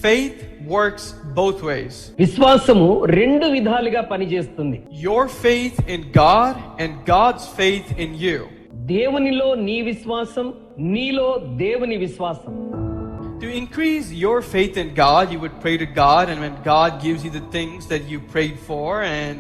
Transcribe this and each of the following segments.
Faith works both ways. విశ్వాసము రెండు విధాలుగా పనిచేస్తుంది. Your faith in God and God's faith in you. దేవునిలో నీ విశ్వాసం, నీలో దేవుని విశ్వాసం. To increase your faith in God, you would pray to God, and when God gives you the things that you prayed for and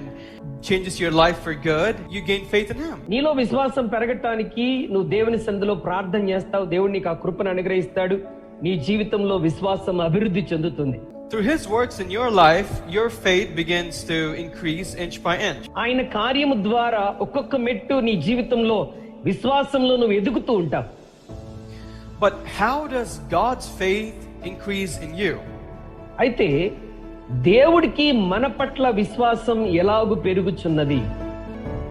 changes your life for good, you gain faith in Him. నీలో విశ్వాసం పెరగటానికి నువ్వు దేవుని సన్నిధిలో ప్రార్థన చేస్తావు, దేవుడు నీకు ఆ కృపను అనుగ్రహిస్తాడు, నీ జీవితంలో విశ్వాసం అభివృద్ధి చెందుతుంది. Through His works in your life, your faith begins to increase inch by inch. ఆయన కార్యము ద్వారా ఒక్కొక్క మెట్టు నీ జీవితంలో విశ్వాసంలో నువ్వు ఎదుగుతూ ఉంటావు. But how does God's faith increase in you? అయితే దేవుడికి మన పట్ల విశ్వాసం ఎలాగు పెరుగుచున్నది?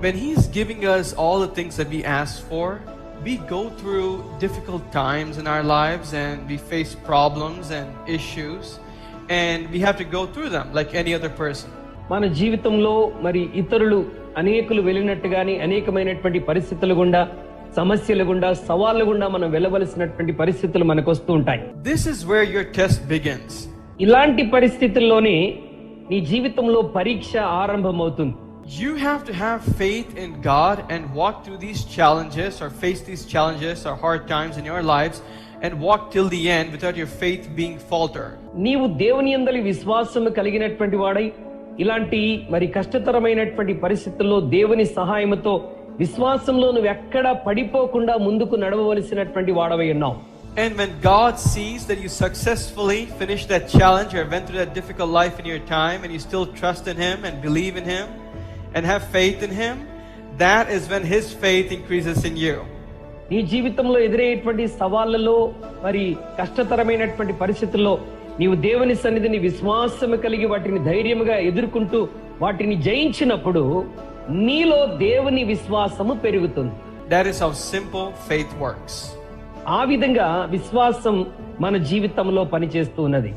When He's giving us all the things that we ask for, we go through difficult times in our lives and we face problems and issues, and we have to go through them like any other person. మన జీవితంలో మరి ఇతరులు అనేకులు వెళ్ళినట్టుగాని అనేకమైనటువంటి పరిస్థితులు గుండా, సమస్యలు గుండా, సవాళ్ళ గుండా మనం వెళ్ళవలసినటువంటి పరిస్థితులు మనకు వస్తూ ఉంటాయి. This is where your test begins. ఇలాంటి పరిస్థితుల్లోనే నీ జీవితంలో పరీక్ష ఆరంభమవుతుంది. You have to have faith in God and walk through these challenges or face these challenges or hard times in your lives and walk till the end without your faith being faltered. నీవు దేవుని యందలి విశ్వాసం కలిగినటువంటి వాడై ఇలాంటి మరి కష్టతరమైనటువంటి పరిస్థితుల్లో దేవుని సహాయంతో విశ్వాసంలో నువ్వు ఎక్కడా పడిపోకుండా ముందుకు నడవవలసినటువంటి వాడవై ఉన్నావు. And when God sees that you successfully finished that challenge or went through that difficult life in your time and you still trust in Him and believe in Him and have faith in Him, that is when His faith increases in you. నీ జీవితంలో ఎదురయ్యేటువంటి సవాళ్లలో మరి కష్టతరమైనటువంటి పరిస్థితుల్లో నీవు దేవుని సన్నిధిని విశ్వాసం కలిగి వాటిని ధైర్యంగా ఎదుర్కొంటూ వాటిని జయించినప్పుడు నీలో దేవుని విశ్వాసము పెరుగుతుంది. That is how simple faith works. ఆ విధంగా విశ్వాసం మన జీవితంలో పనిచేస్తూ ఉన్నది.